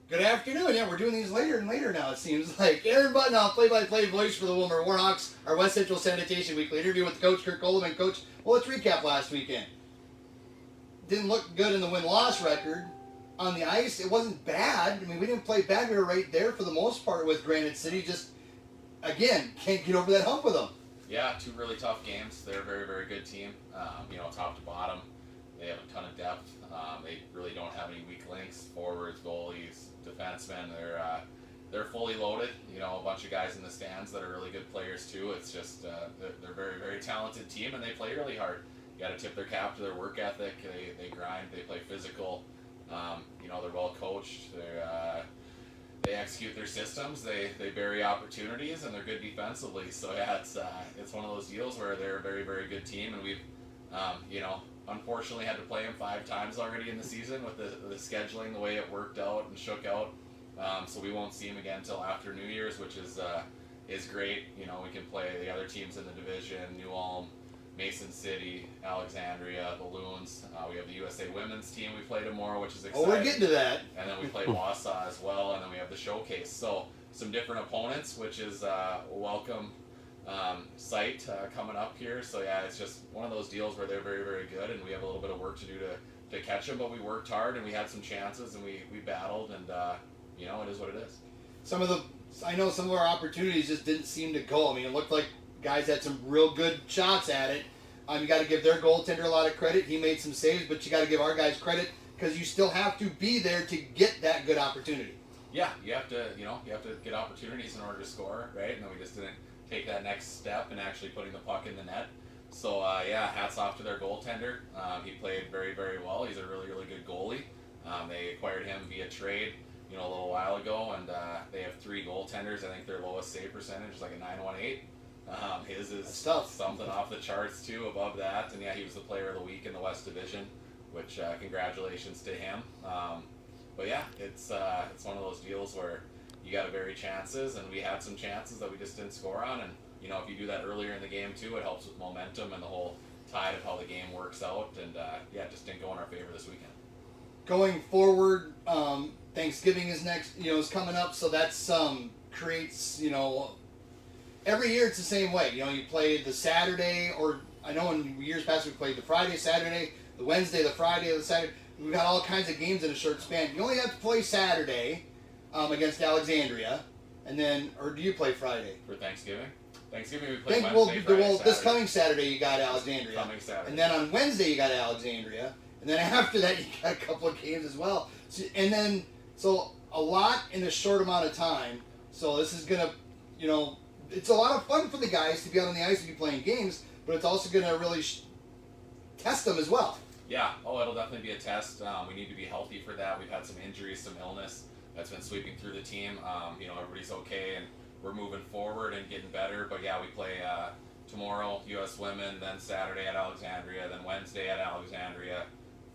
Good afternoon. Yeah, we're doing these later and later now, it seems like. Aaron Buttonoff, play-by-play voice for the Wilmer WarHawks, our West Central Sanitation Weekly interview with Coach Olimb. And Coach, well, let's recap last weekend. Didn't look good in the win-loss record. On the ice, it wasn't bad. I mean, we didn't play bad. We were right there for the most part with Granite City. Just, again, can't get over that hump with them. Yeah, two really tough games. They're a very, very good team. Top to bottom, they have a ton of depth. They really don't have any weak links, forwards, goalies, defensemen. They're fully loaded. A bunch of guys in the stands that are really good players too. It's just they're a very, very talented team, and they play really hard. You got to tip their cap to their work ethic. They grind. They play physical. They're well coached. They execute their systems. They bury opportunities, and they're good defensively. So yeah, it's one of those deals where they're a very, very good team, and we've unfortunately had to play them 5 times already in the season with the scheduling, the way it worked out and shook out. So we won't see them again until after New Year's, which is great. We can play the other teams in the division: New Ulm, Mason City, Alexandria, the Loons. We have the USA women's team we play tomorrow, which is exciting. Oh, we're getting to that. And then we play Wausau as well, and then we have the showcase. So some different opponents, which is a welcome sight coming up here. So yeah, it's just one of those deals where they're very, very good, and we have a little bit of work to do to catch them. But we worked hard, and we had some chances, and we battled, and it is what it is. I know some of our opportunities just didn't seem to go. I mean, it looked like guys had some real good shots at it. You got to give their goaltender a lot of credit. He made some saves, but you got to give our guys credit because you still have to be there to get that good opportunity. Yeah, you have to get opportunities in order to score, right? And then we just didn't take that next step in actually putting the puck in the net. So hats off to their goaltender. He played very, very well. He's a really, really good goalie. They acquired him via trade, a little while ago, and they have 3 goaltenders. I think their lowest save percentage is like a 918. His is something off the charts too, above that. And yeah, he was the player of the week in the West Division, which congratulations to him. But yeah, it's one of those deals where you got to vary chances, and we had some chances that we just didn't score on. And if you do that earlier in the game too, it helps with momentum and the whole tide of how the game works out. And it just didn't go in our favor this weekend. Going forward, Thanksgiving is next. Is coming up, so that's creates every year it's the same way. You play the Saturday, or I know in years past we played the Friday, Saturday, the Wednesday, the Friday, the Saturday. We've got all kinds of games in a short span. You only have to play Saturday against Alexandria, and then, or do you play Friday? For Thanksgiving? Thanksgiving we play Wednesday, Friday, well, Saturday. this coming Saturday you got Alexandria. Coming Saturday. And then on Wednesday you got Alexandria. And then after that you got a couple of games as well. So a lot in a short amount of time. So this is going to, it's a lot of fun for the guys to be out on the ice and be playing games, but it's also going to really test them as well. Yeah, it'll definitely be a test. We need to be healthy for that. We've had some injuries, some illness that's been sweeping through the team. Everybody's okay, and we're moving forward and getting better. But yeah, we play tomorrow, U.S. Women, then Saturday at Alexandria, then Wednesday at Alexandria,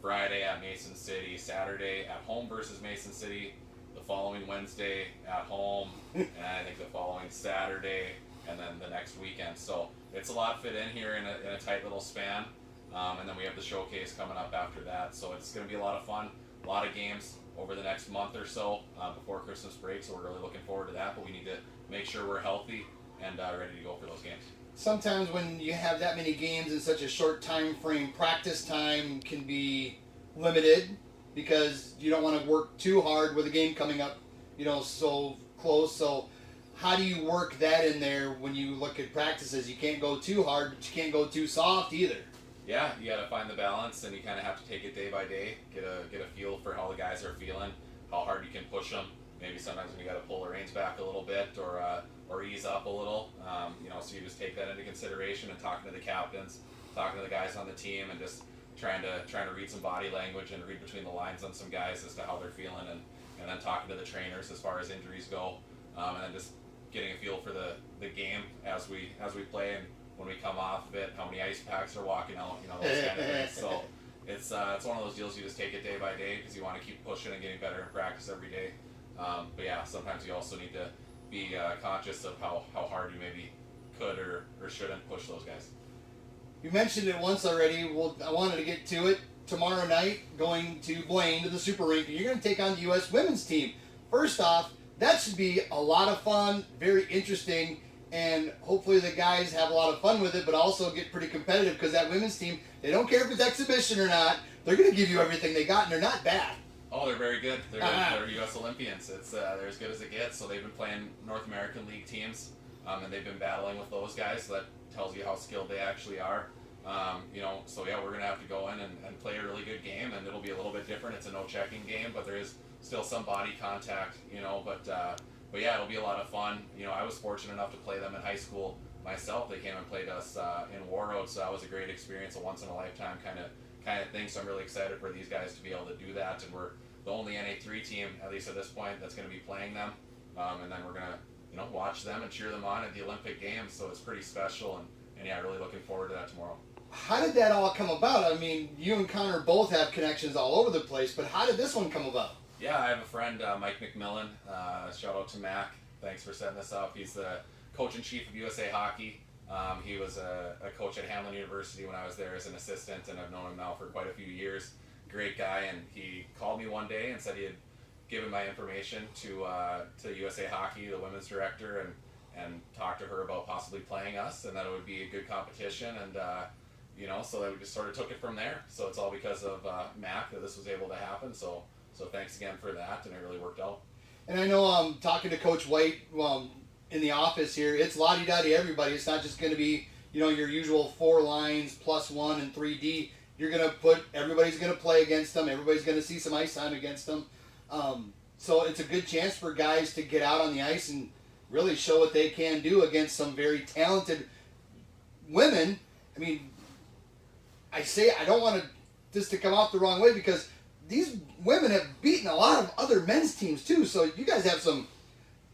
Friday at Mason City, Saturday at home versus Mason City, the following Wednesday at home, and I think the following Saturday, and then the next weekend. So it's a lot fit in here in a tight little span. And then we have the showcase coming up after that. So it's going to be a lot of fun, a lot of games over the next month or so before Christmas break. So we're really looking forward to that. But we need to make sure we're healthy and ready to go for those games. Sometimes when you have that many games in such a short time frame, practice time can be limited because you don't want to work too hard with a game coming up, so close. So how do you work that in there when you look at practices? You can't go too hard, but you can't go too soft either. Yeah, you got to find the balance, and you kind of have to take it day by day, get a feel for how the guys are feeling, how hard you can push them. Maybe sometimes when you got to pull the reins back a little bit or ease up a little. So you just take that into consideration and talking to the captains, talking to the guys on the team, and just trying to read some body language and read between the lines on some guys as to how they're feeling, and then talking to the trainers as far as injuries go, and then just getting a feel for the game as we play and when we come off of it, how many ice packs are walking out, those kind of things. So it's one of those deals you just take it day by day because you want to keep pushing and getting better in practice every day. But yeah, sometimes you also need to be conscious of how hard you maybe could or shouldn't push those guys. You mentioned it once already. Well, I wanted to get to it. Tomorrow night, going to Blaine to the Super Rink, and you're going to take on the U.S. women's team. first off, that should be a lot of fun, very interesting, and hopefully the guys have a lot of fun with it, but also get pretty competitive because that women's team, they don't care if it's exhibition or not. They're going to give you everything they got, and they're not bad. Oh, they're very good. They're U.S. Olympians. They're as good as it gets. So they've been playing North American League teams, and they've been battling with those guys. So that tells you how skilled they actually are. So yeah, we're gonna have to go in and play a really good game, and it'll be a little bit different. It's a no-checking game, but there is still some body contact. But yeah, it'll be a lot of fun. I was fortunate enough to play them in high school myself. They came and played us in WarHawks, so that was a great experience, a once-in-a-lifetime kind of thing. So I'm really excited for these guys to be able to do that, and we're the only NA3 team, at least at this point, that's going to be playing them. And then we're going to, watch them and cheer them on at the Olympic Games. So it's pretty special, and yeah, really looking forward to that tomorrow. How did that all come about? I mean, you and Connor both have connections all over the place, but how did this one come about? Yeah, I have a friend, Mike McMillan. Shout out to Mac. Thanks for setting this up. He's the coach-in-chief of USA Hockey. He was a coach at Hamline University when I was there as an assistant, and I've known him now for quite a few years. Great guy, and he called me one day and said he had given my information to USA Hockey, the women's director, and talked to her about possibly playing us, and that it would be a good competition, and so that we just sort of took it from there. So it's all because of Mac that this was able to happen. So thanks again for that, and it really worked out. And I know talking to Coach White in the office here, it's la-di-da-di everybody. It's not just going to be your usual 4 lines plus 1 and 3D. You're going to everybody's going to play against them. Everybody's going to see some ice time against them. So it's a good chance for guys to get out on the ice and really show what they can do against some very talented women. I mean, I don't want this to come off the wrong way because these women have beaten a lot of other men's teams too. So you guys have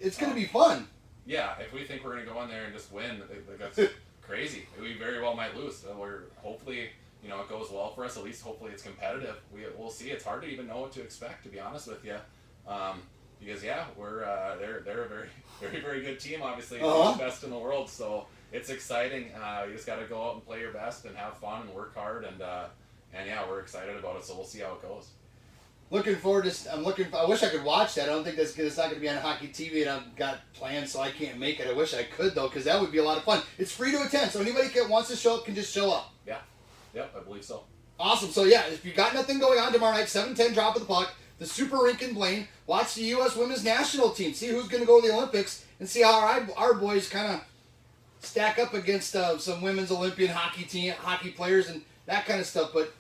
it's going to be fun. Yeah, if we think we're going to go in there and just win, that's crazy. We very well might lose. So we're hopefully, it goes well for us. At least hopefully it's competitive. We'll see. It's hard to even know what to expect, to be honest with you. Because we're they're a very very very good team. Obviously, the best in the world. So it's exciting. You just got to go out and play your best and have fun and work hard. And we're excited about it. So we'll see how it goes. Looking forward to. I wish I could watch that. I don't think it's not going to be on hockey TV, and I've got plans, so I can't make it. I wish I could though, because that would be a lot of fun. It's free to attend, so anybody wants to show up can just show up. Yeah. Yep, I believe so. Awesome. So yeah, if you got nothing going on tomorrow night, 7:10 drop of the puck, the Super Rink in Blaine. Watch the U.S. Women's National Team. See who's going to go to the Olympics, and see how our boys kind of stack up against some women's Olympian hockey players, and that kind of stuff. But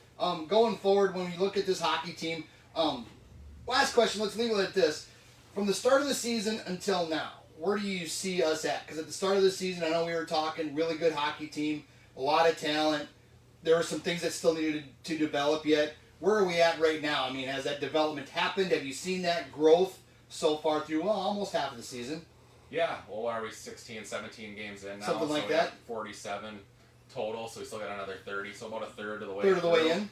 going forward, when we look at this hockey team. Last question, let's leave it at this. From the start of the season until now, where do you see us at? Because at the start of the season, I know we were talking really good hockey team, a lot of talent. There are some things that still needed to develop yet. Where are we at right now? I mean, has that development happened? Have you seen that growth so far through, almost half of the season? Yeah, well, are we 16, 17 games in now? Something like that. 47 total, so we still got another 30, so about a third of the way Third of the way in?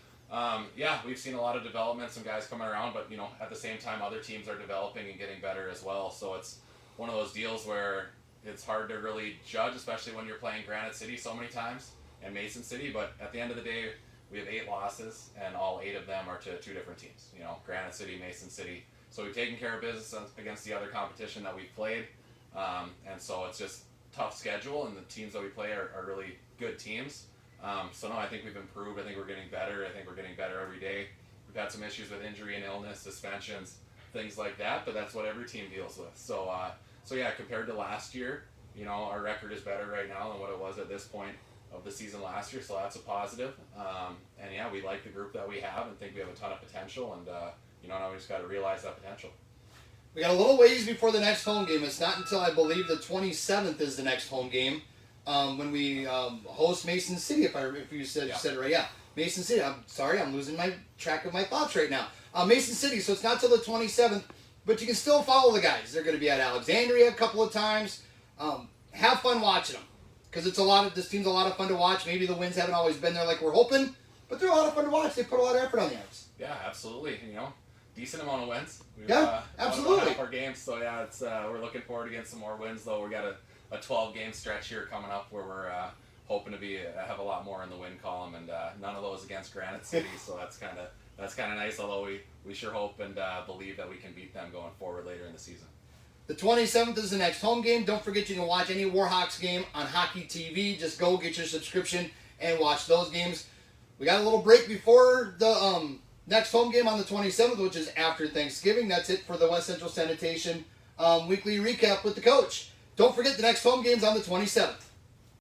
We've seen a lot of development, some guys coming around, but at the same time, other teams are developing and getting better as well. So it's one of those deals where it's hard to really judge, especially when you're playing Granite City so many times and Mason City. But at the end of the day, we have 8 losses, and all 8 of them are to 2 different teams. Granite City, Mason City. So we've taken care of business against the other competition that we've played, and so it's just tough schedule, and the teams that we play are really good teams. I think we've improved. I think we're getting better. I think we're getting better every day. We've had some issues with injury and illness, suspensions, things like that, but that's what every team deals with. So compared to last year, our record is better right now than what it was at this point of the season last year, so that's a positive. We like the group that we have and think we have a ton of potential, and now we just got to realize that potential. We got a little ways before the next home game. It's not until I believe the 27th is the next home game. When we host Mason City, if you said it right, yeah, Mason City. I'm sorry, I'm losing my track of my thoughts right now. Mason City, so it's not till the 27th, but you can still follow the guys. They're going to be at Alexandria a couple of times. Have fun watching them, because this team's a lot of fun to watch. Maybe the wins haven't always been there like we're hoping, but they're a lot of fun to watch. They put a lot of effort on the ice. Yeah, absolutely. Decent amount of wins. Absolutely. Half our games, so it's we're looking forward to getting some more wins. Though we got a 12-game stretch here coming up where we're hoping to have a lot more in the win column, and none of those against Granite City, so that's kind of that's kind of nice. Although we sure hope and believe that we can beat them going forward later in the season. The 27th is the next home game. Don't forget you can watch any WarHawks game on Hockey TV. Just go get your subscription and watch those games. We got a little break before the next home game on the 27th, which is after Thanksgiving. That's it for the West Central Sanitation weekly recap with the coach. Don't forget the next home game's on the 27th.